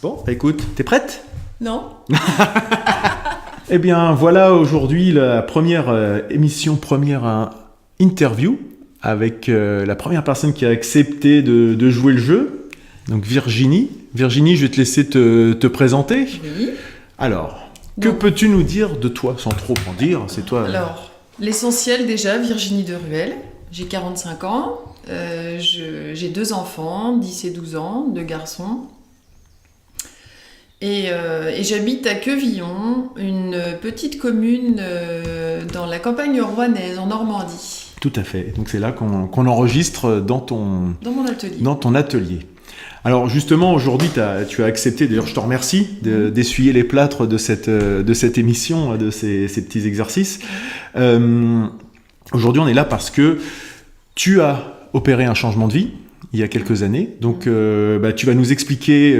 Bon, écoute, t'es prête ? Non. Eh bien, voilà aujourd'hui la première interview avec la première personne qui a accepté de jouer le jeu. Donc Virginie. Virginie, je vais te laisser te présenter. Oui. Alors, que peux-tu nous dire de toi, sans trop en dire, c'est toi. Alors, l'essentiel déjà, Virginie Deruel. J'ai 45 ans. J'ai 2 enfants, 10 et 12 ans, 2 garçons. Et j'habite à Quevillon, une petite commune dans la campagne rouennaise, en Normandie. Tout à fait. Donc c'est là qu'on enregistre dans mon atelier. Dans ton atelier. Alors justement, aujourd'hui, tu as accepté, d'ailleurs je te remercie, d'essuyer les plâtres de cette émission, de ces petits exercices. Aujourd'hui, on est là parce que tu as opéré un changement de vie il y a quelques années. Donc tu vas nous expliquer...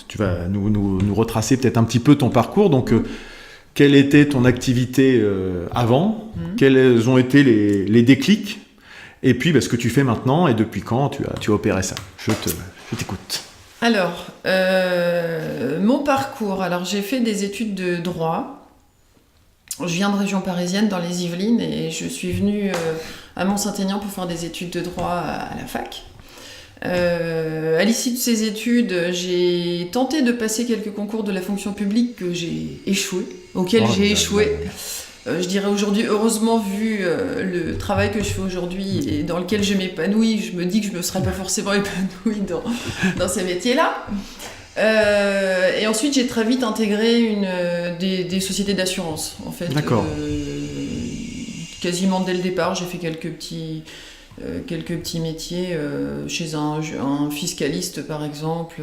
Tu vas nous retracer peut-être un petit peu ton parcours. Donc, quelle était ton activité avant ? Quels ont été les déclics ? Et puis, ce que tu fais maintenant et depuis quand tu as opéré ça ? Je t'écoute. Alors, mon parcours. Alors, j'ai fait des études de droit. Je viens de région parisienne, dans les Yvelines, et je suis venue à Mont-Saint-Aignan pour faire des études de droit à la fac. À l'issue de ces études, j'ai tenté de passer quelques concours de la fonction publique auxquels j'ai échoué. Je dirais aujourd'hui, heureusement, vu le travail que je fais aujourd'hui et dans lequel je m'épanouis, je me dis que je ne me serais pas forcément épanouie dans ces métiers-là. Et ensuite, j'ai très vite intégré des sociétés d'assurance. En fait, d'accord. Quasiment dès le départ, j'ai fait quelques petits métiers chez un fiscaliste par exemple.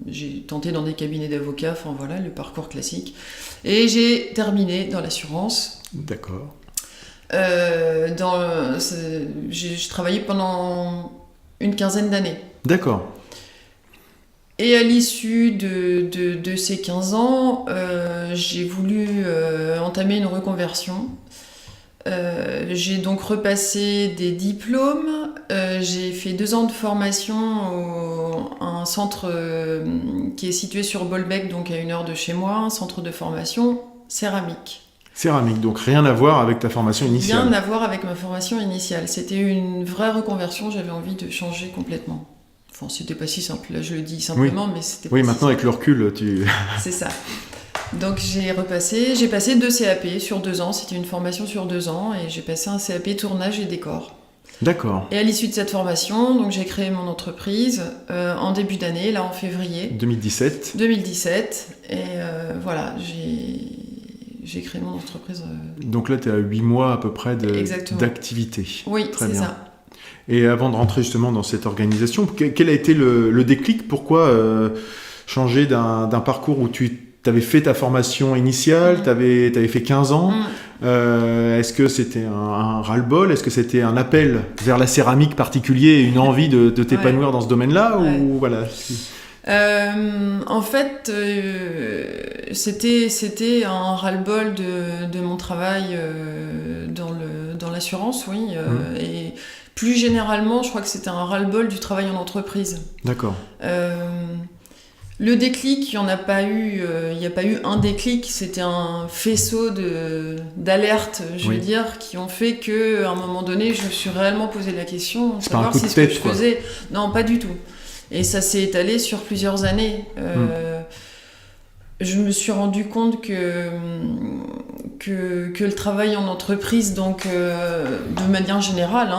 J'ai tenté dans des cabinets d'avocats, voilà le parcours classique, et j'ai terminé dans l'assurance. D'accord. J'ai travaillé pendant une quinzaine d'années. D'accord. Et à l'issue de ces 15 ans, j'ai voulu entamer une reconversion. J'ai donc repassé des diplômes, j'ai fait 2 ans de formation à un centre qui est situé sur Bolbec, donc à 1 heure de chez moi, un centre de formation céramique. Céramique, donc rien à voir avec ta formation initiale. Rien à voir avec ma formation initiale, c'était une vraie reconversion, j'avais envie de changer complètement. C'était pas si simple, là je le dis simplement, mais c'était pas si maintenant simple. avec le recul, C'est ça. Donc j'ai passé 2 CAP sur 2 ans, c'était une formation sur 2 ans, et j'ai passé un CAP tournage et décor. D'accord. Et à l'issue de cette formation, donc j'ai créé mon entreprise en début d'année, là en février 2017, et voilà, j'ai créé mon entreprise. Donc là tu es à 8 mois à peu près d'activité. Oui, très c'est bien. ça. Et avant de rentrer justement dans cette organisation, quel a été le déclic ? Pourquoi changer d'un parcours où tu avais fait ta formation initiale, tu avais fait 15 ans. Est-ce que c'était un ras-le-bol ? Est-ce que c'était un appel vers la céramique particulier et une envie de t'épanouir dans ce domaine-là ou voilà. En fait, c'était un ras-le-bol de mon travail dans l'assurance, oui. Et plus généralement, je crois que c'était un ras-le-bol du travail en entreprise. D'accord. Le déclic, il n'y a pas eu un déclic, c'était un faisceau d'alertes, je veux dire, qui ont fait qu'à un moment donné, je me suis réellement posé la question de savoir si ce que je faisais... Non, pas du tout. Et ça s'est étalé sur plusieurs années. Je me suis rendu compte que le travail en entreprise, donc de manière générale,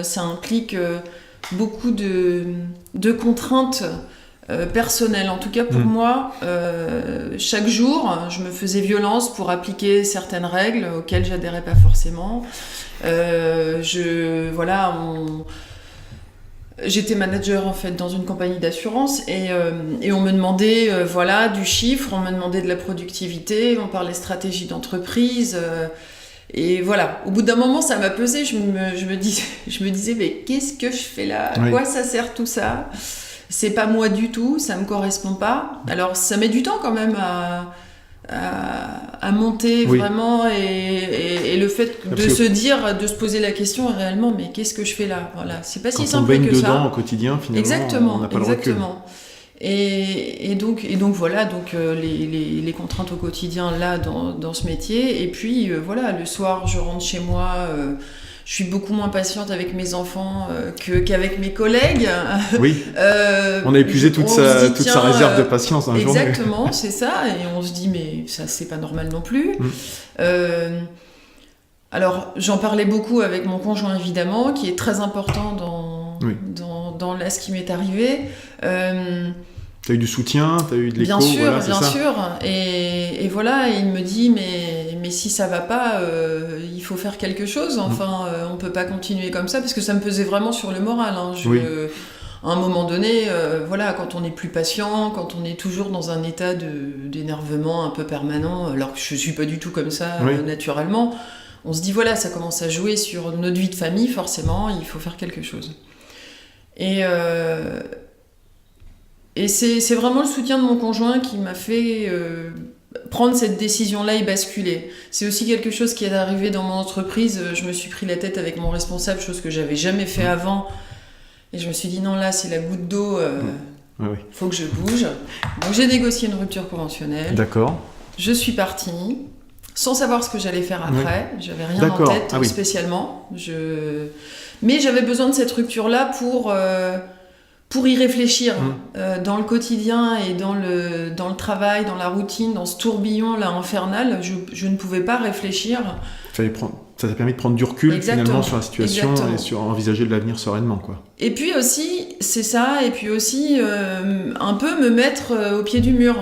ça implique beaucoup de contraintes personnelles. En tout cas pour moi, chaque jour, je me faisais violence pour appliquer certaines règles auxquelles j'adhérais pas forcément. J'étais manager en fait dans une compagnie d'assurance et on me demandait du chiffre, on me demandait de la productivité, on parlait stratégie d'entreprise et voilà. Au bout d'un moment, ça m'a pesé. Je me disais mais qu'est-ce que je fais là ? À quoi ça sert tout ça ? C'est pas moi du tout, ça me correspond pas. Alors ça met du temps quand même à monter vraiment et le fait de se poser la question réellement, mais qu'est-ce que je fais là ? Voilà, c'est pas si simple que ça. Quand on baigne dedans au quotidien, finalement, on n'a pas le recul. Et donc voilà, donc les contraintes au quotidien là dans ce métier. Et puis voilà, le soir je rentre chez moi, je suis beaucoup moins patiente avec mes enfants qu'avec mes collègues. Oui. On a épuisé toute sa réserve de patience dans la journée. Exactement, c'est ça. Et on se dit mais ça c'est pas normal non plus. Alors j'en parlais beaucoup avec mon conjoint évidemment, qui est très important dans là ce qui m'est arrivé. T'as eu du soutien, t'as eu de l'écho, bien sûr, voilà, c'est bien ça. sûr. Et voilà, il me dit mais si ça va pas, il faut faire quelque chose. Enfin, on peut pas continuer comme ça parce que ça me pesait vraiment sur le moral. Hein. À un moment donné, voilà, quand on n'est plus patient, quand on est toujours dans un état d'énervement un peu permanent, alors que je suis pas du tout comme ça naturellement, on se dit voilà, ça commence à jouer sur notre vie de famille, forcément, il faut faire quelque chose. Et c'est vraiment le soutien de mon conjoint qui m'a fait prendre cette décision-là et basculer. C'est aussi quelque chose qui est arrivé dans mon entreprise. Je me suis pris la tête avec mon responsable, chose que j'avais jamais fait avant. Et je me suis dit non, là, c'est la goutte d'eau. Faut que je bouge. Donc j'ai négocié une rupture conventionnelle. D'accord. Je suis partie, sans savoir ce que j'allais faire après. J'avais rien en tête spécialement. Mais j'avais besoin de cette rupture-là pour y réfléchir dans le quotidien et dans le travail, dans la routine, dans ce tourbillon là infernal. Je ne pouvais pas réfléchir. Ça t'a permis de prendre du recul finalement sur la situation et sur envisager de l'avenir sereinement, quoi. Et puis aussi, c'est ça, et puis aussi un peu me mettre au pied du mur.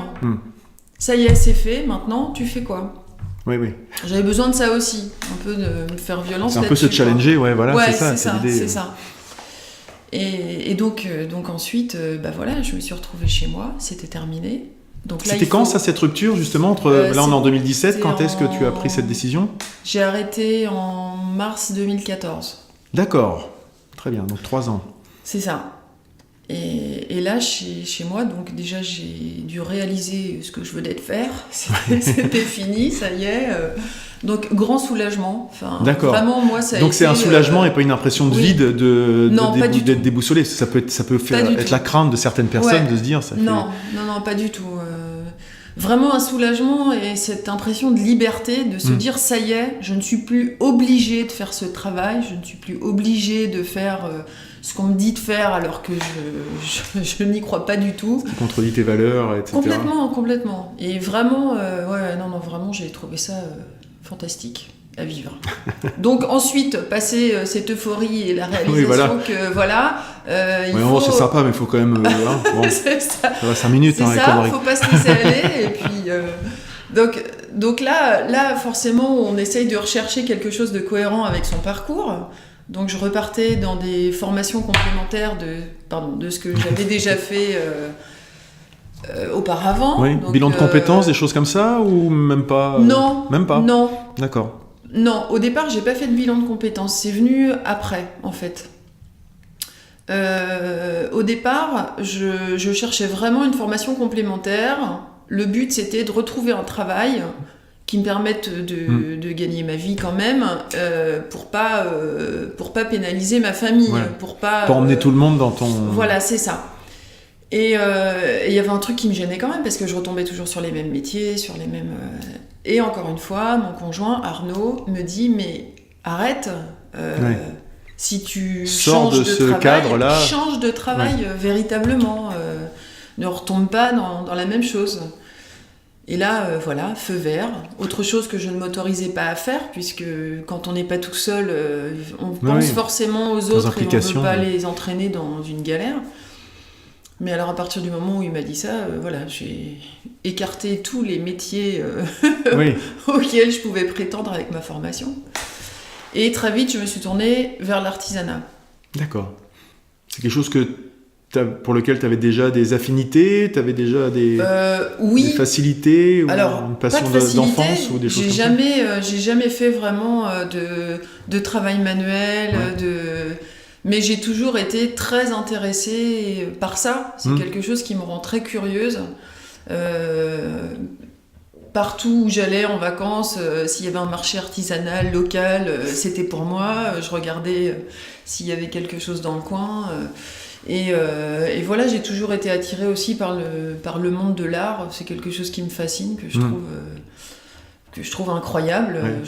Ça y est, c'est fait, maintenant tu fais quoi ? Oui. J'avais besoin de ça aussi, un peu de me faire violence. C'est un peu se challenger, c'est ça l'idée. C'est ça. Et donc ensuite, voilà, je me suis retrouvée chez moi, c'était terminé. Donc là, c'était quand ça, cette rupture, justement, là on est en 2017, quand est-ce que tu as pris cette décision ? J'ai arrêté en mars 2014. D'accord, très bien, donc 3 ans. C'est ça. Et là, chez moi, donc déjà, j'ai dû réaliser ce que je venais de faire. C'était fini, ça y est. Donc, grand soulagement. Enfin, d'accord. Vraiment, moi, ça a donc, été, c'est un soulagement et pas une impression de vide, d'être déboussolé. Ça peut être la crainte de certaines personnes de se dire... Non, pas du tout. Vraiment un soulagement et cette impression de liberté, de se dire, ça y est, je ne suis plus obligée de faire ce travail, je ne suis plus obligée de faire... ce qu'on me dit de faire alors que je n'y crois pas du tout. Ça contredit tes valeurs, etc. Complètement. Et vraiment, vraiment, j'ai trouvé ça fantastique à vivre. Donc ensuite, passer cette euphorie et la réalisation que faut... c'est sympa, mais il faut quand même... c'est ça. Ça va 5 minutes. C'est ça, il ne faut pas se laisser aller. Et puis, donc là, forcément, on essaye de rechercher quelque chose de cohérent avec son parcours. Donc je repartais dans des formations complémentaires de ce que j'avais déjà fait auparavant. Oui. Donc, bilan de compétences, des choses comme ça, ou même pas Non. Même pas. Non. D'accord. Non, au départ, j'ai pas fait de bilan de compétences. C'est venu après, en fait. Au départ, je cherchais vraiment une formation complémentaire. Le but, c'était de retrouver un travail qui me permettent de gagner ma vie quand même, pour pas pénaliser ma famille, pour pas emmener tout le monde dans ton... Voilà, c'est ça. Et il y avait un truc qui me gênait quand même, parce que je retombais toujours sur les mêmes métiers, sur les mêmes... Et encore une fois, mon conjoint, Arnaud, me dit, mais arrête, si tu changes de ce cadre-là, change de travail véritablement, ne retombe pas dans la même chose. Et là, feu vert. Autre chose que je ne m'autorisais pas à faire, puisque quand on n'est pas tout seul, on pense forcément aux autres et on ne veut pas les entraîner dans une galère. Mais alors, à partir du moment où il m'a dit ça, j'ai écarté tous les métiers auxquels je pouvais prétendre avec ma formation. Et très vite, je me suis tournée vers l'artisanat. D'accord. C'est quelque chose pour lequel tu avais déjà des affinités, tu avais déjà des facilités, ou une passion d'enfance ou des choses comme ça. J'ai jamais fait vraiment de travail manuel, mais j'ai toujours été très intéressée par ça. C'est quelque chose qui me rend très curieuse. Partout où j'allais en vacances, s'il y avait un marché artisanal, local, c'était pour moi. Je regardais s'il y avait quelque chose dans le coin. Et voilà, j'ai toujours été attirée aussi par le monde de l'art. C'est quelque chose qui me fascine, que je trouve incroyable. Ouais.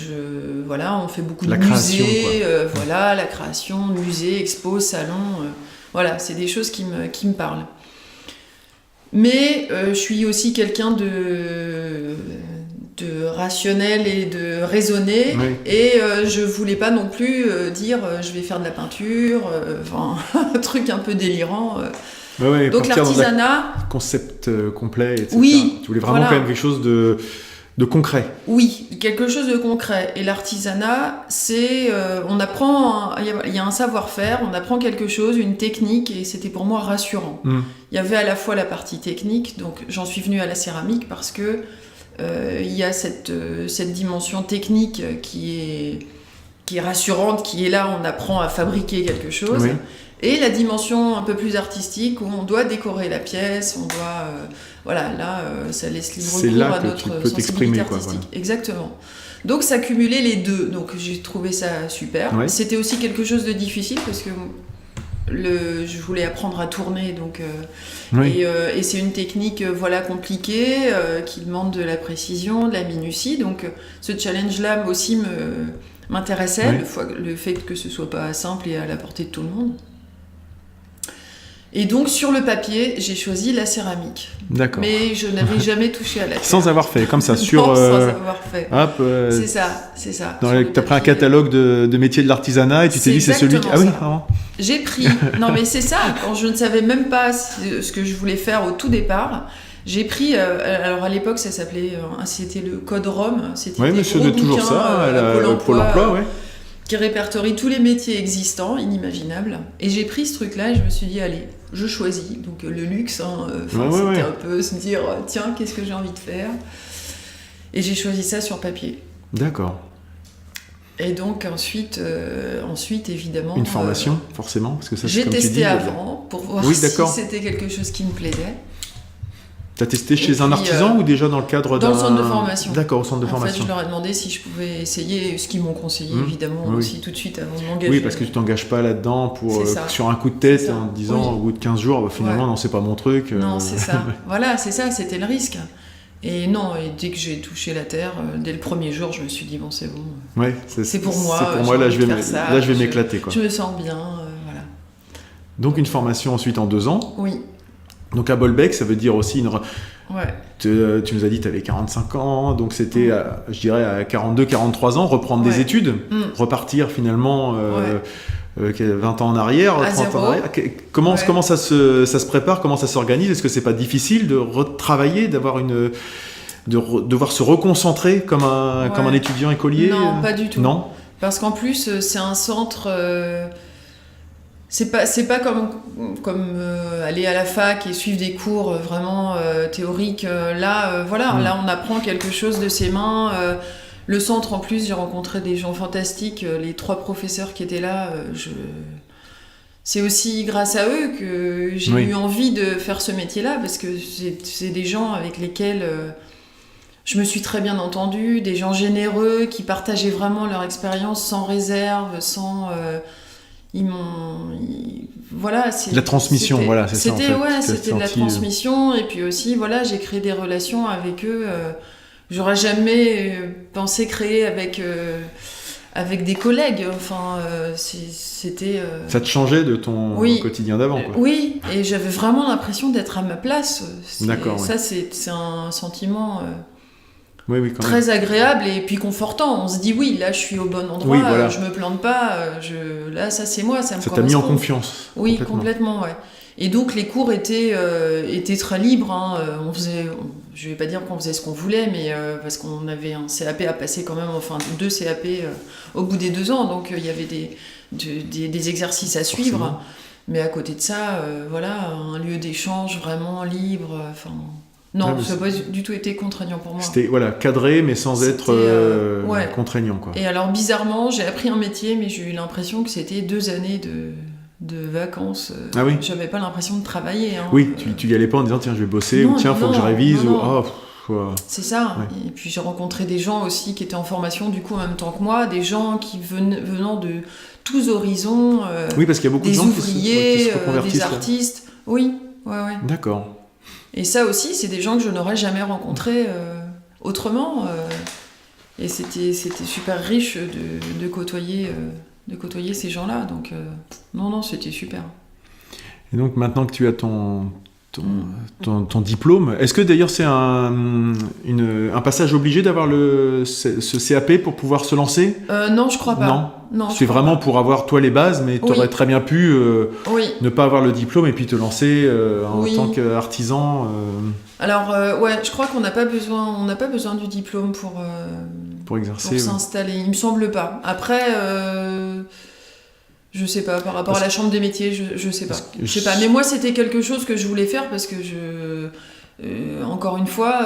Voilà, on fait beaucoup de La création, musées, voilà, la création, musées, expos, salons. Voilà, c'est des choses qui me parlent. Mais je suis aussi quelqu'un de rationnel et de raisonné, Oui. et je voulais pas non plus dire je vais faire de la peinture, un truc un peu délirant. Ouais, Donc partir dans l'artisanat, un concept complet, etc. Oui, Tu voulais vraiment voilà. quand même quelque chose de concret. oui, quelque chose de concret. Et l'artisanat, c'est on apprend, il y a un savoir-faire, on apprend quelque chose, une technique, et c'était pour moi rassurant. Il y avait à la fois la partie technique, donc j'en suis venue à la céramique parce que il y a cette dimension technique qui est rassurante, qui est là, on apprend à fabriquer quelque chose. Oui. Et la dimension un peu plus artistique où on doit décorer la pièce, on doit... voilà, là, ça laisse libre C'est cours là à que notre tu peux sensibilité t'exprimer, quoi, artistique. voilà. Exactement. Donc ça cumulait les deux, donc j'ai trouvé ça super. Ouais. C'était aussi quelque chose de difficile parce que je voulais apprendre à tourner, donc, Oui. et c'est une technique voilà, compliquée, qui demande de la précision, de la minutie, donc ce challenge-là aussi m'intéressait, Oui. le fait que ce soit pas simple et à la portée de tout le monde. Et donc sur le papier, j'ai choisi la céramique. D'accord. Mais je n'avais jamais touché à la terre. Sans avoir fait, comme ça, sur... Non, sans avoir fait. Hop, C'est ça, c'est ça. t'as pris un catalogue de métiers de l'artisanat et tu t'es dit c'est celui qui... Ah oui, exactement ça. vraiment. J'ai pris... Non mais c'est ça, quand je ne savais même pas ce que je voulais faire au tout départ, j'ai pris... alors à l'époque, ça s'appelait... c'était le Code Rome. C'était Oui, des mais gros c'est toujours bouquins, ça, Pôle emploi, ouais. qui répertorie tous les métiers existants, inimaginables. Et j'ai pris ce truc-là et je me suis dit, allez, je choisis. Donc le luxe, c'était un peu se dire, tiens, qu'est-ce que j'ai envie de faire ? Et j'ai choisi ça sur papier. D'accord. Et donc ensuite évidemment... Une formation, forcément, parce que ça, c'est j'ai comme tu testé dis... avant pour voir Oui, si d'accord. c'était quelque chose qui me plaisait. T'as testé chez Et un puis, artisan ou déjà dans le cadre dans d'un... le centre de formation. D'accord, au centre de En formation. fait, je leur ai demandé si je pouvais essayer, ce qu'ils m'ont conseillé évidemment Oui. aussi tout de suite avant de m'engager. Oui, parce que tu t'engages pas là-dedans pour, C'est ça. sur un coup de tête C'est ça. en te disant Oui. au bout de 15 jours, bah, finalement, Ouais. non, c'est pas mon truc. Non, c'est ça. Voilà, c'est ça, c'était le risque. Et non, et dès que j'ai touché la terre, dès le premier jour, je me suis dit, bon, c'est bon. Ouais, C'est pour moi, C'est pour j'ai moi, là, envie je de vais faire ça, là, je vais m'éclater, quoi. Je me sens bien, voilà. Donc, une formation ensuite en 2 ans. Oui, Donc, à Bolbec, ça veut dire aussi... ouais. Tu nous as dit que tu avais 45 ans, donc c'était, je dirais, à 42, 43 ans, reprendre des Ouais. études, repartir finalement 20 ans en arrière, À 30 zéro. ans en arrière. Comment Ouais. ça se prépare, comment ça s'organise? Est-ce que c'est pas difficile de retravailler, devoir se reconcentrer comme un étudiant écolier? Non, pas du tout. Non? Parce qu'en plus, c'est un centre... c'est pas comme aller à la fac et suivre des cours vraiment théoriques. Là, là, on apprend quelque chose de ses mains. Le centre, en plus, j'ai rencontré des gens fantastiques. Les 3 professeurs qui étaient là, c'est aussi grâce à eux que j'ai eu envie de faire ce métier-là, parce que c'est des gens avec lesquels je me suis très bien entendue, des gens généreux qui partageaient vraiment leur expérience sans réserve, sans... voilà, La transmission, c'était, voilà, c'est ça, en fait. C'était de la transmission, et puis aussi, voilà, j'ai créé des relations avec eux. J'aurais jamais pensé créer avec des collègues. Enfin, c'était. Ça te changeait de ton quotidien d'avant, quoi. Oui, et j'avais vraiment l'impression d'être à ma place. D'accord. Ça, c'est un sentiment. Oui, quand très même. agréable et puis confortant. On se dit oui, là je suis au bon endroit, Oui, voilà. je me plante pas, là ça c'est moi, ça me Ça correspond. t'a mis en confiance. Oui, complètement, ouais. Et donc les cours étaient très libres. Hein. Je vais pas dire qu'on faisait ce qu'on voulait, mais parce qu'on avait un CAP à passer quand même, enfin 2 CAP au bout des 2 ans, donc il y avait des exercices à suivre. Forcément. Mais à côté de ça, voilà, un lieu d'échange vraiment libre. Enfin. Non, ça n'a pas du tout été contraignant pour moi. C'était cadré, mais sans être contraignant, quoi. Et alors, bizarrement, j'ai appris un métier, mais j'ai eu l'impression que c'était 2 années de vacances. Ah oui. J'avais pas l'impression de travailler. Hein. Oui, tu y allais pas en disant tiens, je vais bosser, ou tiens, faut que je révise, non. ou C'est ça. Ouais. Et puis j'ai rencontré des gens aussi qui étaient en formation du coup en même temps que moi, des gens qui venant de tous horizons, Oui, parce qu'il y a beaucoup de des gens qui ouvriers, se reconvertissent. des là. artistes. Oui, ouais. D'accord. Et ça aussi, c'est des gens que je n'aurais jamais rencontrés autrement. Et c'était super riche de côtoyer ces gens-là. Donc, non, c'était super. Et donc, maintenant que tu as ton diplôme, est-ce que d'ailleurs c'est un passage obligé d'avoir ce CAP pour pouvoir se lancer ? Non, je crois pas. Non, c'est vraiment pour avoir toi les bases, mais tu aurais très bien pu ne pas avoir le diplôme et puis te lancer en tant qu'artisan. Alors je crois qu'on n'a pas besoin du diplôme pour exercer, pour s'installer. Il me semble pas. Après. Je sais pas, par rapport à la chambre des métiers, je sais pas. Je sais pas. Mais moi, c'était quelque chose que je voulais faire parce que encore une fois,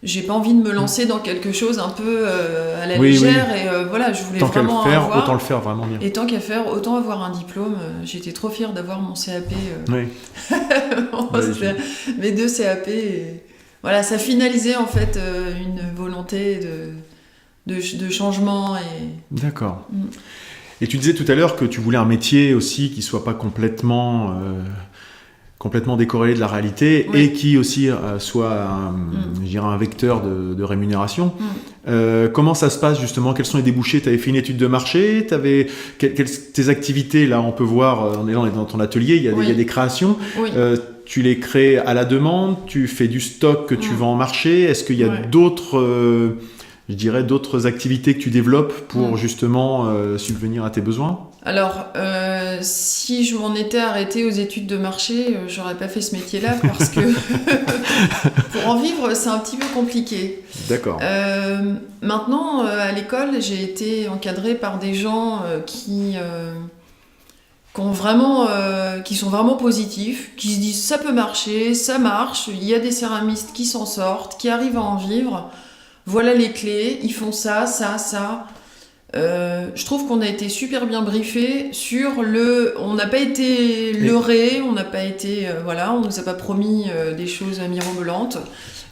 j'ai pas envie de me lancer dans quelque chose un peu à la légère. Oui. Et voilà, je voulais vraiment autant le faire vraiment bien. Et tant qu'à faire, autant avoir un diplôme. J'étais trop fière d'avoir mon CAP. Mes 2 CAP. Et voilà, ça finalisait en fait une volonté de changement. D'accord. Et tu disais tout à l'heure que tu voulais un métier aussi qui soit pas complètement décorrélé de la réalité et qui aussi soit un vecteur de rémunération. Comment ça se passe justement ? Quels sont les débouchés ? Tu avais fait une étude de marché ? Tes activités, là on peut voir, on est dans ton atelier, il y a des créations. Oui. Tu les crées à la demande ? Tu fais du stock que tu vends en marché ? Est-ce qu'il y a d'autres activités que tu développes pour justement subvenir à tes besoins ? Alors, si je m'en étais arrêtée aux études de marché, j'aurais pas fait ce métier-là parce que pour en vivre, c'est un petit peu compliqué. D'accord. Maintenant, à l'école, j'ai été encadrée par des gens qui sont vraiment positifs, qui se disent ça peut marcher, ça marche, il y a des céramistes qui s'en sortent, qui arrivent à en vivre. Voilà les clés, ils font ça. Je trouve qu'on a été super bien briefés sur on n'a pas été leurrés, on n'a pas été, on nous a pas promis des choses mirobolantes.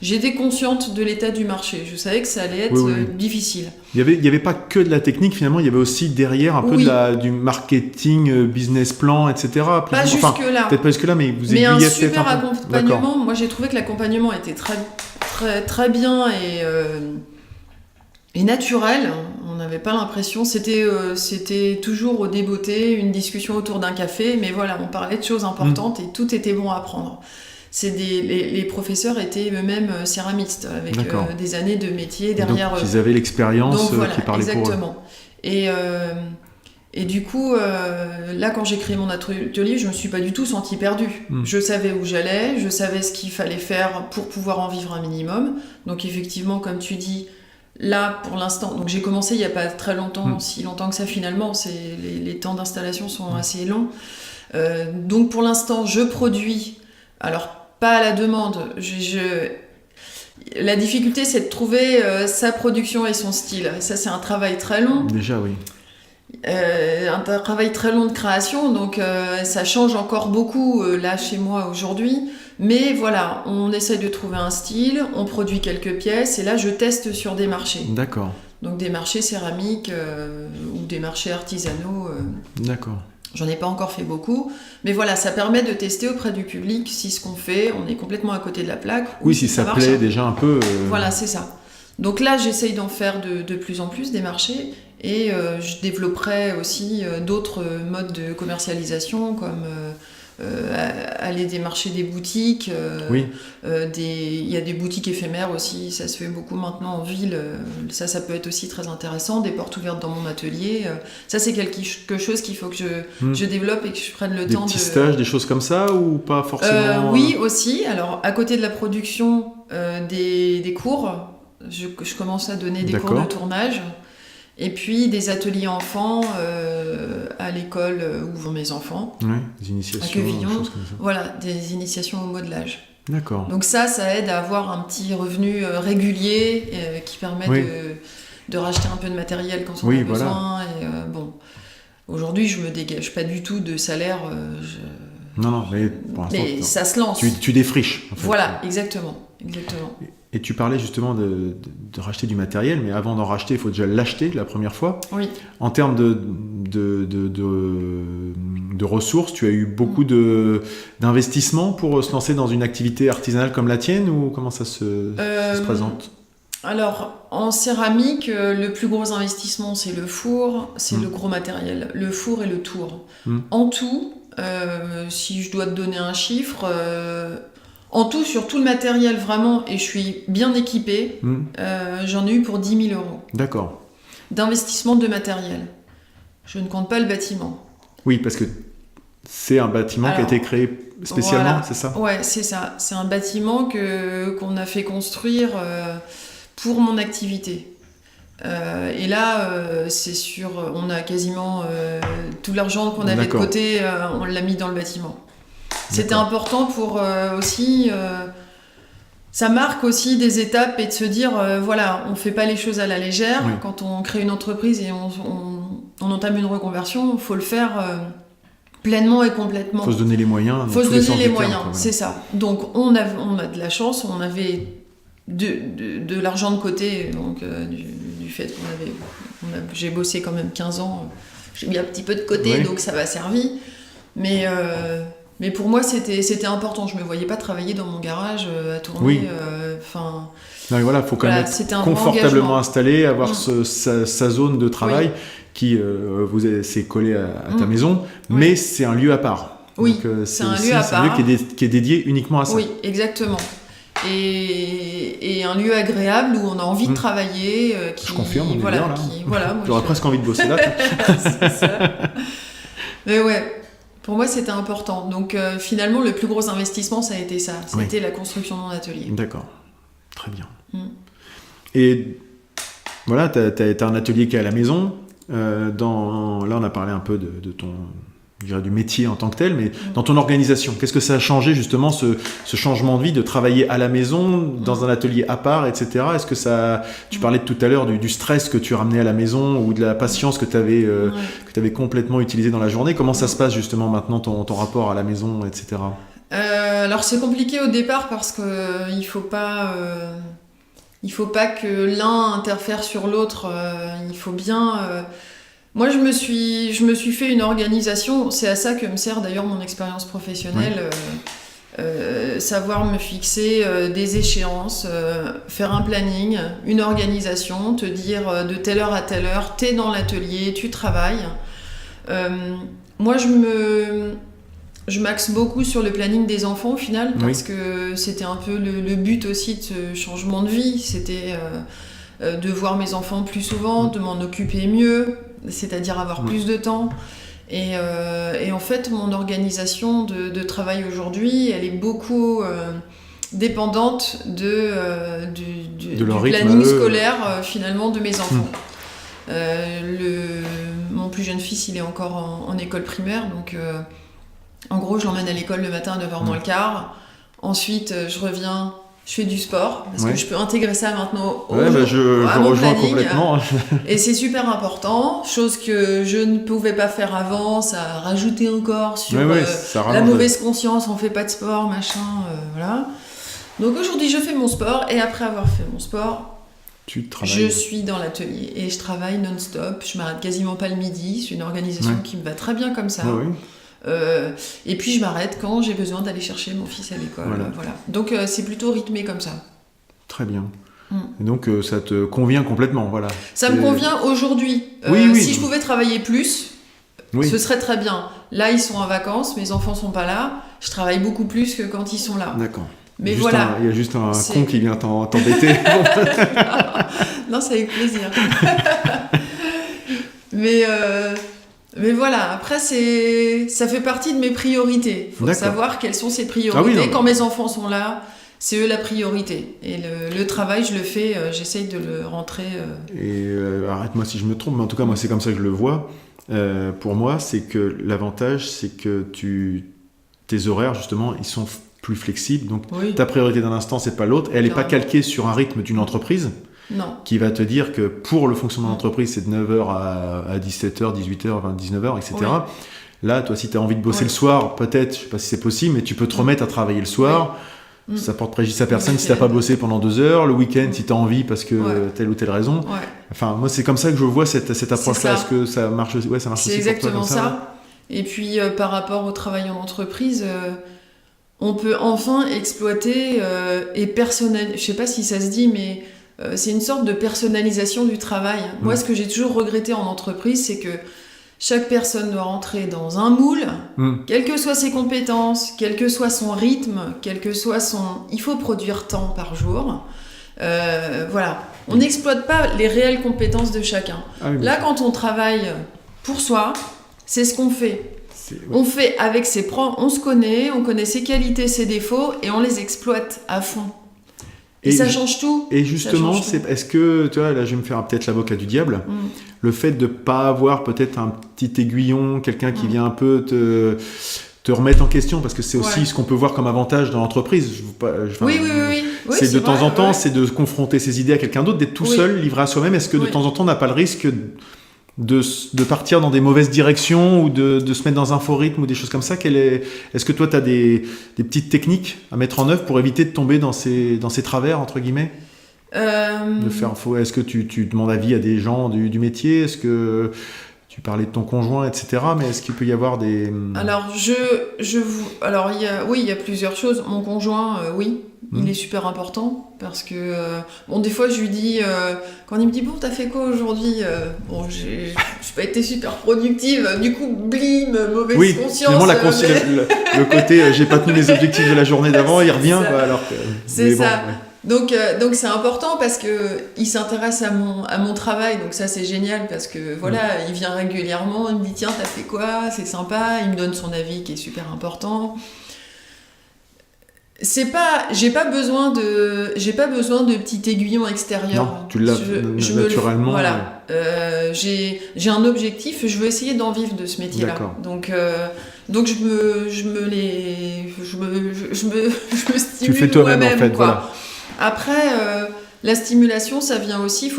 J'étais consciente de l'état du marché, je savais que ça allait être difficile. Il y avait pas que de la technique finalement, il y avait aussi derrière un peu du marketing, business plan, etc. Pas jusque-là. Peut-être pas jusque-là, mais vous aiguillez peut-être un super accompagnement. Moi, j'ai trouvé que l'accompagnement était très, très, très bien et naturel. On n'avait pas l'impression. C'était toujours au débeauté, une discussion autour d'un café, mais voilà, on parlait de choses importantes et tout était bon à prendre. Les professeurs étaient eux-mêmes céramistes, avec des années de métier derrière eux. Ils avaient l'expérience qui parlait exactement. Pour eux. Et du coup, là, quand j'ai créé mon atelier, je me suis pas du tout sentie perdue. Je savais où j'allais, je savais ce qu'il fallait faire pour pouvoir en vivre un minimum. Donc effectivement, comme tu dis, là, pour l'instant, donc j'ai commencé il y a pas très longtemps, si longtemps que ça finalement, les temps d'installation sont assez longs. Donc pour l'instant, je produis, alors pas à la demande, la difficulté, c'est de trouver sa production et son style. Ça, c'est un travail très long. Déjà, oui. Un travail très long de création, donc ça change encore beaucoup là chez moi aujourd'hui. Mais voilà, on essaye de trouver un style, on produit quelques pièces et là je teste sur des marchés. D'accord. Donc des marchés céramiques ou des marchés artisanaux. D'accord. J'en ai pas encore fait beaucoup, mais voilà, ça permet de tester auprès du public si ce qu'on fait, on est complètement à côté de la plaque. Oui, si ça plaît déjà un peu. Voilà, c'est ça. Donc là, j'essaye d'en faire de plus en plus des marchés et je développerai aussi d'autres modes de commercialisation comme aller démarcher des boutiques. Il y a des boutiques éphémères aussi, ça se fait beaucoup maintenant en ville. Ça peut être aussi très intéressant. Des portes ouvertes dans mon atelier. Ça, c'est quelque chose qu'il faut que je développe et que je prenne le temps de... Des petits stages, des choses comme ça ou pas forcément Oui, aussi. Alors, à côté de la production des cours, je commence à donner des cours de tournage. Et puis des ateliers enfants à l'école où vont mes enfants. Oui, des initiations. À Quevillon. Des choses comme ça. Voilà, des initiations au modelage. D'accord. Donc ça aide à avoir un petit revenu régulier qui permet de racheter un peu de matériel quand on a besoin. Et, aujourd'hui, je me dégage pas du tout de salaire. Non, mais pour l'instant, ça se lance. Tu défriches. En fait. Voilà, exactement. Et tu parlais justement de racheter du matériel, mais avant d'en racheter, il faut déjà l'acheter la première fois. Oui. En termes de ressources, tu as eu beaucoup d'investissements pour se lancer dans une activité artisanale comme la tienne, ou comment ça se présente? Alors, en céramique, le plus gros investissement, c'est le four, c'est le gros matériel. Le four et le tour. En tout, si je dois te donner un chiffre... en tout, sur tout le matériel, vraiment, et je suis bien équipée, j'en ai eu pour 10 000 euros. D'accord. D'investissement de matériel. Je ne compte pas le bâtiment. Oui, parce que c'est un bâtiment qui a été créé spécialement, voilà. C'est ça? Ouais, c'est ça. C'est un bâtiment qu'on a fait construire pour mon activité. Et là, c'est sûr, on a quasiment tout l'argent qu'on avait de côté, on l'a mis dans le bâtiment. C'était important pour aussi... ça marque aussi des étapes et de se dire, voilà, on fait pas les choses à la légère. Oui. Quand on crée une entreprise et on entame une reconversion, il faut le faire pleinement et complètement. Il faut se donner les moyens. Il faut se donner les moyens, c'est ça. Donc on a de la chance, on avait de l'argent de côté, donc du fait j'ai bossé quand même 15 ans, j'ai mis un petit peu de côté, donc ça m'a servi. Mais pour moi, c'était important. Je ne me voyais pas travailler dans mon garage à tourner. Oui. Non, mais voilà, il faut quand même être confortablement installé, avoir sa zone de travail qui c'est collé à ta maison, mais c'est un lieu à part. Oui, donc, c'est un lieu à part. C'est un lieu qui est dédié uniquement à ça. Oui, exactement. Et un lieu agréable où on a envie de travailler. Je confirme, on est bien là. Voilà, j'aurais presque envie de bosser là. C'est ça. Mais ouais. Pour moi, c'était important. Donc, finalement, le plus gros investissement, ça a été ça. C'était la construction de mon atelier. D'accord. Très bien. Et voilà, tu as un atelier qui est à la maison. Là, on a parlé un peu de ton... je dirais du métier en tant que tel, mais dans ton organisation, qu'est-ce que ça a changé justement, ce changement de vie, de travailler à la maison, dans un atelier à part, etc. Est-ce que ça... Tu parlais tout à l'heure du stress que tu ramenais à la maison ou de la patience que tu avais complètement utilisée dans la journée. Comment ça se passe justement maintenant, ton rapport à la maison, etc. Alors c'est compliqué au départ parce qu'il faut pas que l'un interfère sur l'autre. Il faut bien... Moi, je me suis fait une organisation, c'est à ça que me sert d'ailleurs mon expérience professionnelle, savoir me fixer des échéances, faire un planning, une organisation, te dire de telle heure à telle heure, t'es dans l'atelier, tu travailles. Moi, je m'axe beaucoup sur le planning des enfants au final, parce que c'était un peu le but aussi de ce changement de vie, c'était de voir mes enfants plus souvent, de m'en occuper mieux, c'est-à-dire avoir plus de temps. Et en fait, mon organisation de travail aujourd'hui, elle est beaucoup dépendante du planning scolaire finalement de mes enfants. Mon plus jeune fils, il est encore en école primaire, donc en gros, je l'emmène à l'école le matin à 9h moins le quart. Ensuite, je reviens... Je fais du sport, parce que je peux intégrer ça maintenant je rejoins complètement. Et c'est super important, chose que je ne pouvais pas faire avant, ça a rajouté encore sur la mauvaise conscience, on fait pas de sport, machin, voilà. Donc aujourd'hui, je fais mon sport, et après avoir fait mon sport, je suis dans l'atelier, et je travaille non-stop, je m'arrête quasiment pas le midi, c'est une organisation qui me va très bien comme ça. Et puis je m'arrête quand j'ai besoin d'aller chercher mon fils à l'école. Voilà. Donc c'est plutôt rythmé comme ça. Très bien. Et donc ça te convient complètement, voilà. Ça me convient aujourd'hui. Si je pouvais travailler plus, ce serait très bien. Là, ils sont en vacances, mes enfants sont pas là. Je travaille beaucoup plus que quand ils sont là. D'accord. Mais voilà. Il y a juste un con qui vient t'embêter. Non, c'est avec plaisir. Mais voilà, après, ça fait partie de mes priorités. Il faut savoir quelles sont ces priorités. Quand mes enfants sont là, c'est eux la priorité. Et le travail, je le fais, j'essaye de le rentrer... Et arrête-moi si je me trompe, mais en tout cas, moi, c'est comme ça que je le vois. Pour moi, c'est que l'avantage, c'est que tes horaires, justement, ils sont plus flexibles. Donc, ta priorité d'un instant, c'est pas l'autre. Elle n'est pas calquée sur un rythme d'une entreprise. Non. Qui va te dire que pour le fonctionnement de l'entreprise, c'est de 9h à 17h, 18h, 19h, etc. Là, toi, si tu as envie de bosser le soir, peut-être, je ne sais pas si c'est possible, mais tu peux te remettre à travailler le soir. Ça porte préjudice à personne si t'as pas bossé pendant 2 heures, le week-end si t'as envie parce que telle ou telle raison. Ouais. Enfin, moi c'est comme ça que je vois cette approche-là. Est-ce que ça marche aussi? Ouais, ça marche aussi pour toi comme ça. C'est exactement ça. Et puis par rapport au travail en entreprise, on peut enfin exploiter et personnaliser. Je sais pas si ça se dit, mais c'est une sorte de personnalisation du travail. Moi, ce que j'ai toujours regretté en entreprise, c'est que chaque personne doit rentrer dans un moule, quelles que soient ses compétences, quel que soit son rythme, quel que soit son... Il faut produire tant par jour. Voilà. On n'exploite pas les réelles compétences de chacun. Là, quand on travaille pour soi, c'est ce qu'on fait. On fait avec ses propres... On se connaît, on connaît ses qualités, ses défauts, et on les exploite à fond. Et ça change tout. Et justement, est-ce que, tu vois, là je vais me faire peut-être l'avocat du diable, le fait de ne pas avoir peut-être un petit aiguillon, quelqu'un qui vient un peu te remettre en question, parce que c'est aussi ce qu'on peut voir comme avantage dans l'entreprise. Oui, c'est de temps en temps, c'est de confronter ses idées à quelqu'un d'autre, d'être tout seul, livré à soi-même. Est-ce que de temps en temps, on n'a pas le risque de partir dans des mauvaises directions ou de se mettre dans un faux rythme ou des choses comme ça? Est-ce que toi, tu as des petites techniques à mettre en œuvre pour éviter de tomber dans ces travers, entre guillemets? Est-ce que tu demandes avis à des gens du métier? Est-ce que tu parlais de ton conjoint, etc. Mais est-ce qu'il peut y avoir des... Alors, il y a plusieurs choses. Mon conjoint, il est super important parce que, des fois, je lui dis, quand il me dit, bon, t'as fait quoi aujourd'hui? J'ai pas été super productive, du coup, blim, mauvaise conscience. Finalement, le côté, j'ai pas tenu les objectifs de la journée d'avant, il revient, alors que... C'est ça. Donc c'est important parce que il s'intéresse à mon travail, donc ça c'est génial parce que il vient régulièrement, il me dit tiens t'as fait quoi, c'est sympa, il me donne son avis qui est super important. J'ai pas besoin de petit aiguillon extérieur. Non, tu l'as naturellement. Voilà. J'ai un objectif, je veux essayer d'en vivre de ce métier-là. D'accord. Donc je me stimule. Tu le fais toi-même moi-même, en fait, quoi. voilà. Après, la stimulation, ça vient aussi.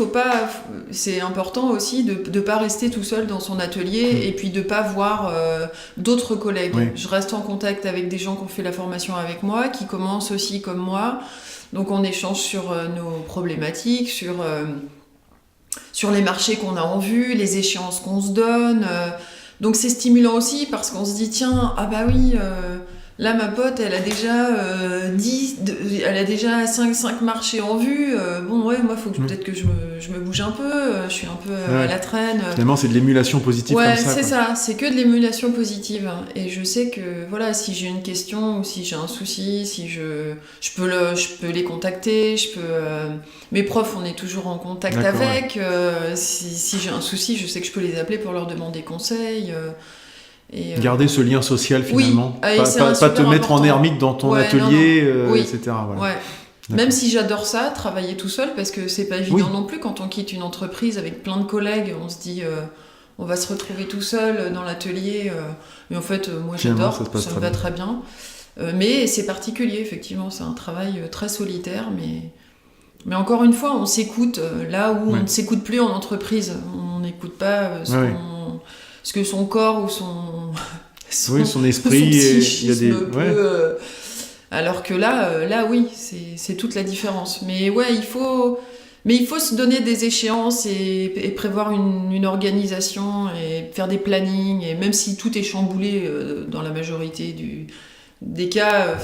C'est important aussi de pas rester tout seul dans son atelier et puis de pas voir d'autres collègues. Oui. Je reste en contact avec des gens qui ont fait la formation avec moi, qui commencent aussi comme moi. Donc on échange sur nos problématiques, sur les marchés qu'on a en vue, les échéances qu'on se donne. Donc c'est stimulant aussi parce qu'on se dit tiens, là, ma pote, elle a déjà 5 marchés en vue. Moi, peut-être que je me bouge un peu. Je suis un peu à la traîne. Finalement, c'est de l'émulation positive comme ça. Ouais, c'est ça. C'est que de l'émulation positive. Et je sais que, si j'ai une question ou si j'ai un souci, si je peux les contacter. Mes profs, on est toujours en contact avec. Si j'ai un souci, je sais que je peux les appeler pour leur demander conseil. Garder ce lien social finalement, pas te mettre en ermite dans ton atelier, etc. Voilà. Ouais. Même si j'adore ça, travailler tout seul, parce que c'est pas évident non plus quand on quitte une entreprise avec plein de collègues, on se dit on va se retrouver tout seul dans l'atelier, mais en fait moi j'adore, ça me va très bien. Mais c'est particulier effectivement, c'est un travail très solitaire, mais encore une fois on s'écoute là où on ne s'écoute plus en entreprise, on n'écoute pas ce que son corps ou son esprit, il y a des alors que là oui, c'est toute la différence. Mais il faut se donner des échéances et prévoir une organisation et faire des plannings, et même si tout est chamboulé dans la majorité des cas,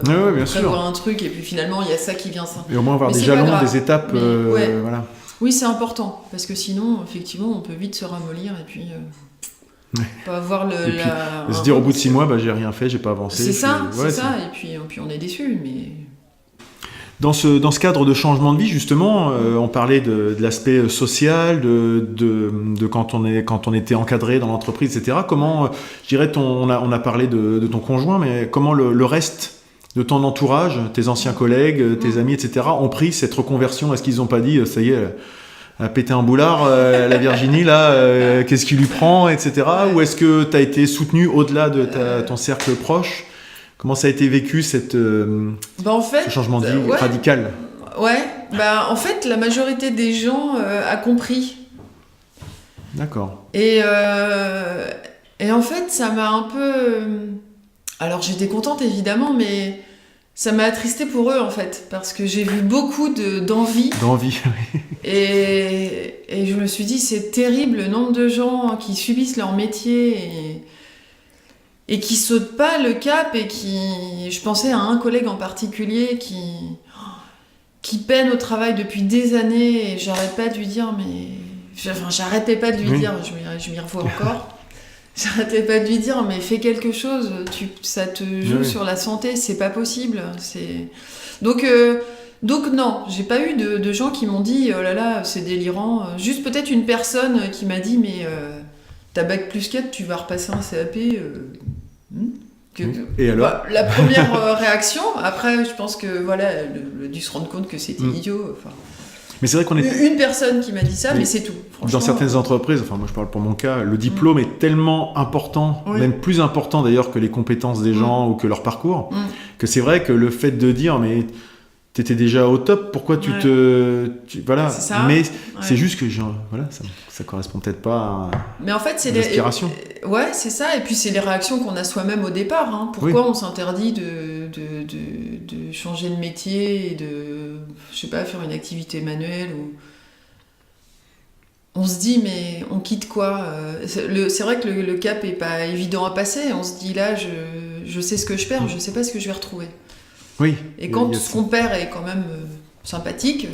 bien prévoir sûr. Un truc et puis finalement il y a ça qui vient ça. Et au moins avoir des jalons, des étapes, voilà. Oui, c'est important parce que sinon effectivement on peut vite se ramollir et puis pas avoir se dire au bout de 6 mois j'ai rien fait, j'ai pas avancé. C'est ça. Et puis on est déçu. Mais dans ce cadre de changement de vie justement, on parlait de l'aspect social, de quand on était encadré dans l'entreprise, etc. Comment, je dirais, on a parlé de ton conjoint, mais comment le reste de ton entourage, tes anciens collègues, tes amis, etc. ont pris cette reconversion? Est-ce qu'ils n'ont pas dit ça y est, elle a pété un boulard, la Virginie, là, qu'est-ce qui lui prend, etc. Ou est-ce que tu as été soutenu au-delà de ton cercle proche? Comment ça a été vécu, ce changement de vie radical? En fait, la majorité des gens a compris. D'accord. Et en fait, ça m'a un peu... Alors, j'étais contente, évidemment, mais ça m'a attristée pour eux en fait, parce que j'ai vu beaucoup d'envie. D'envie. Et je me suis dit, c'est terrible le nombre de gens qui subissent leur métier et qui sautent pas le cap et qui... Je pensais à un collègue en particulier qui peine au travail depuis des années et j'arrête pas de lui dire, mais... Enfin, j'arrêtais pas de lui dire, je m'y revois encore. J'arrêtais pas de lui dire, mais fais quelque chose, ça te joue sur la santé, c'est pas possible. Donc non, j'ai pas eu de gens qui m'ont dit, oh là là, c'est délirant. Juste peut-être une personne qui m'a dit, mais t'as bac plus 4, tu vas repasser un CAP. Et alors la première réaction, après, je pense que voilà, elle a dû se rendre compte que c'était idiot. Enfin, mais c'est vrai qu'on est... Une personne qui m'a dit ça, mais c'est tout. Dans certaines entreprises, enfin moi je parle pour mon cas, le diplôme est tellement important, même plus important d'ailleurs que les compétences des gens ou que leur parcours, que c'est vrai que le fait de dire mais t'étais déjà au top, pourquoi voilà, c'est ça. Mais c'est juste que voilà, ça correspond peut-être pas à mais en fait, c'est l'aspiration. Ouais, c'est ça, et puis c'est les réactions qu'on a soi-même au départ. Hein. Pourquoi on s'interdit de changer de métier et de, je sais pas, faire une activité manuelle ou... On se dit, mais on quitte quoi c'est vrai que le cap est pas évident à passer. On se dit, là, je sais ce que je perds, je sais pas ce que je vais retrouver. Oui. Et quand ce qu'on perd est quand même sympathique,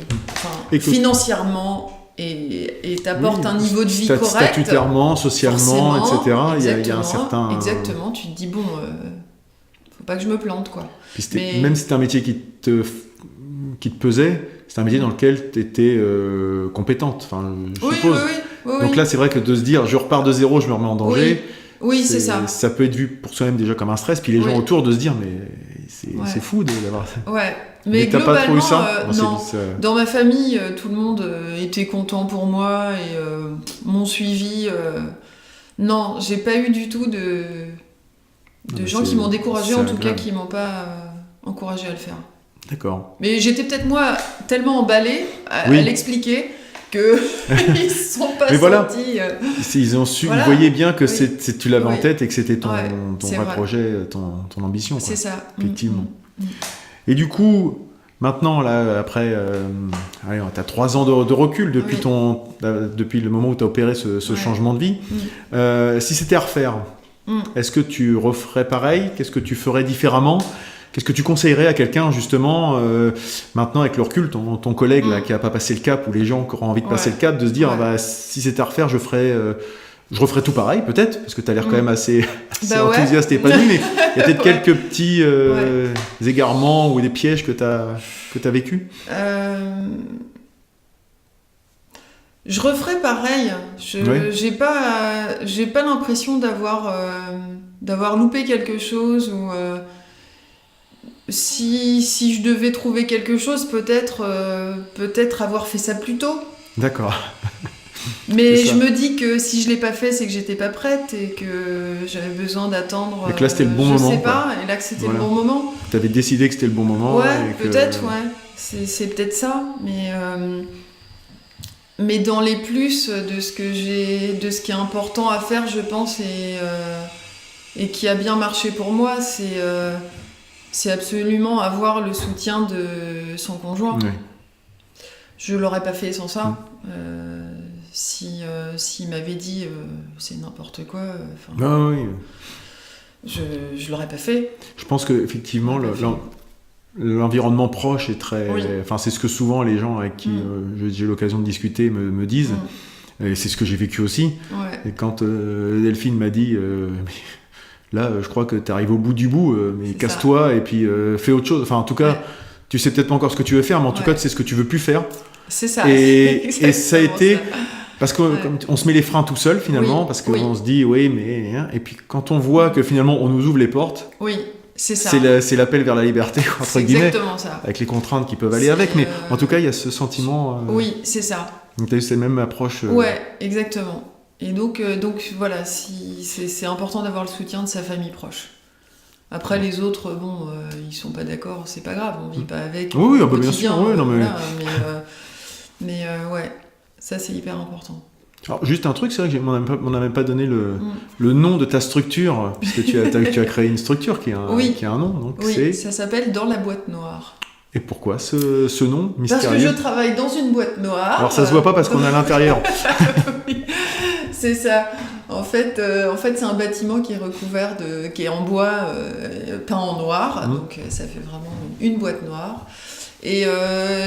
financièrement, et t'apporte un niveau de vie correct. Statutairement, socialement, etc. Il y a un certain... Exactement, tu te dis, bon, faut pas que je me plante, quoi. Même si c'était un métier qui te pesait, c'est un métier dans lequel tu étais compétente, je suppose. Oui. Donc là, c'est vrai que de se dire, je repars de zéro, je me remets en danger, oui, c'est ça. Ça peut être vu pour soi-même déjà comme un stress, puis les gens autour de se dire, mais c'est fou d'avoir ça. Ouais, mais t'as pas trop eu ça non. Dans ma famille, tout le monde était content pour moi et m'ont suivi. Non, j'ai pas eu du tout de gens qui m'ont découragé, en tout cas qui m'ont pas encouragé à le faire. D'accord. Mais j'étais peut-être moi tellement emballée à l'expliquer que ils se sont pas sentis. Ils ont su, ils voyaient bien que tu l'avais en tête et que c'était ton vrai projet, ton ambition. C'est ça. Effectivement. Et du coup, maintenant, là, après, tu as 3 ans de recul depuis le moment où tu as opéré ce changement de vie. Si c'était à refaire, est-ce que tu referais pareil ? Qu'est-ce que tu ferais différemment ? Qu'est-ce que tu conseillerais à quelqu'un, justement, maintenant avec le recul, ton collègue là, qui n'a pas passé le cap, ou les gens qui auront envie de passer le cap, de se dire, si c'était à refaire, je referais tout pareil, peut-être, parce que tu as l'air quand même assez enthousiaste et épanoui, mais il y a peut-être quelques petits égarements ou des pièges que tu as vécu. Je referais pareil. J'ai pas l'impression d'avoir loupé quelque chose ou... Si je devais trouver quelque chose, peut-être avoir fait ça plus tôt. D'accord. Mais je me dis que si je l'ai pas fait, c'est que j'étais pas prête et que j'avais besoin d'attendre. Et que là c'était le bon moment. Je sais pas, et là que c'était le bon moment. Tu avais décidé que c'était le bon moment. Ouais, peut-être, c'est peut-être ça. Mais dans les plus de ce qui est important à faire, je pense, et qui a bien marché pour moi, c'est absolument avoir le soutien de son conjoint. Oui. Je l'aurais pas fait sans ça. S'il m'avait dit c'est n'importe quoi, je l'aurais pas fait. Je pense que effectivement l'environnement proche est très... Enfin, c'est ce que souvent les gens avec qui j'ai l'occasion de discuter me disent. Et c'est ce que j'ai vécu aussi. Ouais. Et quand Delphine m'a dit... Là, je crois que tu arrives au bout du bout, mais casse-toi et puis fais autre chose. Enfin, en tout cas, tu sais peut-être pas encore ce que tu veux faire, mais en tout cas, tu sais ce que tu veux plus faire. C'est ça. Et ça a été... Parce qu'on se met les freins tout seul, finalement, parce qu'on se dit, mais... Et puis, quand on voit que finalement, on nous ouvre les portes... Oui, c'est ça. C'est l'appel vers la liberté, entre guillemets. Exactement ça. Avec les contraintes qui peuvent aller avec, mais en tout cas, il y a ce sentiment... Oui, c'est ça. Donc, tu as eu cette même approche... Ouais, exactement. Et donc voilà, c'est important d'avoir le soutien de sa famille proche. Après les autres, ils sont pas d'accord, c'est pas grave, on vit pas avec. Oui, bien sûr. Oui, non, mais ouais, ça c'est hyper important. Alors, juste un truc, c'est vrai que on n'avait pas donné le nom de ta structure, puisque tu as créé une structure qui a un nom. Donc oui, ça s'appelle Dans la boîte noire. Et pourquoi ce nom mystérieux? Parce que je travaille dans une boîte noire. Alors ça se voit pas parce qu'on est à l'intérieur. Oui, c'est ça. En fait, c'est un bâtiment qui est recouvert qui est en bois peint en noir, donc ça fait vraiment une boîte noire. Et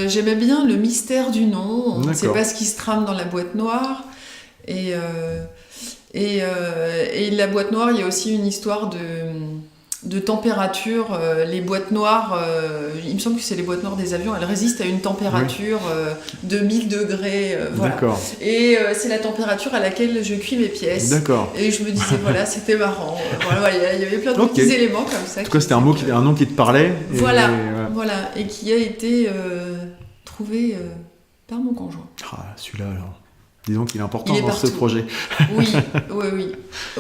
j'aimais bien le mystère du nom. On ne sait pas ce qui se trame dans la boîte noire. Et la boîte noire, il y a aussi une histoire de température. Les boîtes noires, il me semble que c'est les boîtes noires des avions, elles résistent à une température de 1000 degrés. Voilà. D'accord. Et c'est la température à laquelle je cuis mes pièces. D'accord. Et je me disais, voilà, c'était marrant. Voilà, il y avait plein de petits éléments comme ça. En tout cas, c'était un nom qui te parlait. Voilà, et qui a été trouvé par mon conjoint. Ah, celui-là, alors. Disons qu'il est important dans partout. Ce projet. Oui.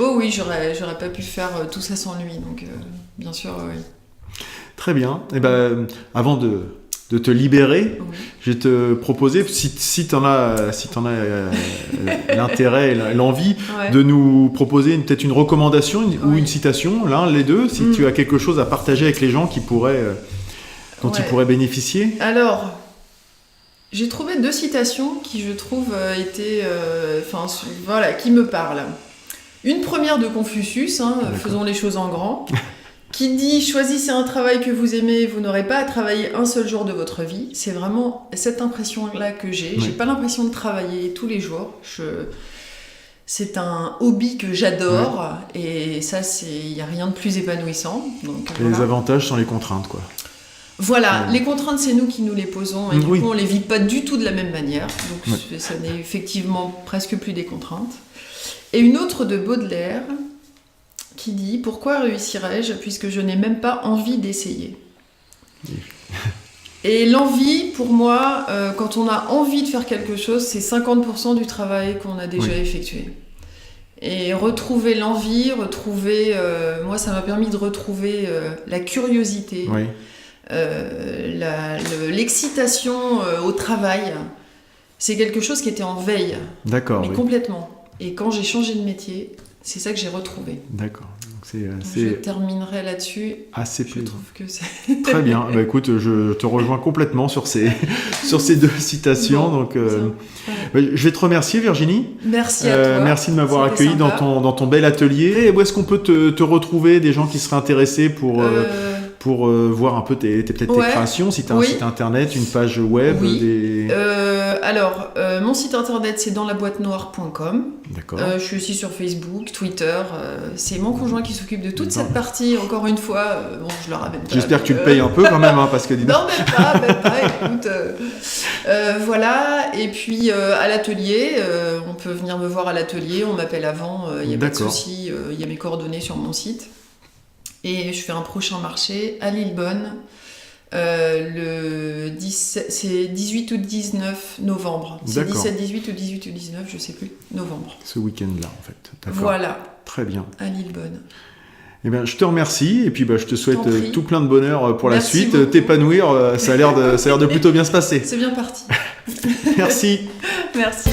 Oh oui, j'aurais pas pu faire tout ça sans lui, donc bien sûr, oui. Très bien. Et avant de te libérer, je vais te proposer, si tu en as l'intérêt et l'envie, de nous proposer peut-être une recommandation ou une citation, l'un, les deux, si tu as quelque chose à partager avec les gens dont ils pourraient bénéficier. Alors, j'ai trouvé 2 citations qui, je trouve, qui me parlent. Une première de Confucius, faisons les choses en grand, qui dit « Choisissez un travail que vous aimez, vous n'aurez pas à travailler un seul jour de votre vie ». C'est vraiment cette impression-là que j'ai. J'ai pas l'impression de travailler tous les jours. C'est un hobby que j'adore, et ça, il n'y a rien de plus épanouissant. Donc, les avantages sont les contraintes, quoi. Voilà, les contraintes, c'est nous qui nous les posons, et du coup, on les vit pas du tout de la même manière. Donc, ça n'est effectivement presque plus des contraintes. Et une autre de Baudelaire, qui dit « Pourquoi réussirais-je puisque je n'ai même pas envie d'essayer ?» Et l'envie, pour moi, quand on a envie de faire quelque chose, c'est 50% du travail qu'on a déjà effectué. Et retrouver l'envie, moi, ça m'a permis de retrouver la curiosité, l'excitation au travail. C'est quelque chose qui était en veille. D'accord. Mais complètement. Et quand j'ai changé de métier, c'est ça que j'ai retrouvé. D'accord. Je terminerai là-dessus. Assez plaisant. Je trouve que c'est... Très bien. Écoute, je te rejoins complètement sur ces 2 citations. Bon, donc, je vais te remercier, Virginie. Merci à toi. Merci de m'avoir accueilli dans ton bel atelier. Et où est-ce qu'on peut te retrouver, des gens qui seraient intéressés pour voir un peu tes créations, si tu as un site internet, une page web. Alors, mon site internet, c'est danslaboitenoire.com. D'accord. Je suis aussi sur Facebook, Twitter. C'est mon conjoint qui s'occupe de toute cette partie, encore une fois. Je le ramène pas. J'espère que tu le payes un peu quand même, parce que... Non, même pas, écoute. Voilà, et puis à l'atelier, on peut venir me voir à l'atelier, on m'appelle avant, il n'y a pas de souci, il y a mes coordonnées sur mon site. Et je fais un prochain marché à Lillebonne, c'est 18 ou 19 novembre. C'est 17, 18 ou 18 ou 19, je sais plus, novembre. Ce week-end-là, en fait. D'accord. Voilà. Très bien. À Lillebonne. Eh bien, je te remercie et puis je te souhaite tout plein de bonheur pour la suite. Beaucoup. T'épanouir, ça a l'air de plutôt bien se passer. C'est bien parti. Merci. Merci.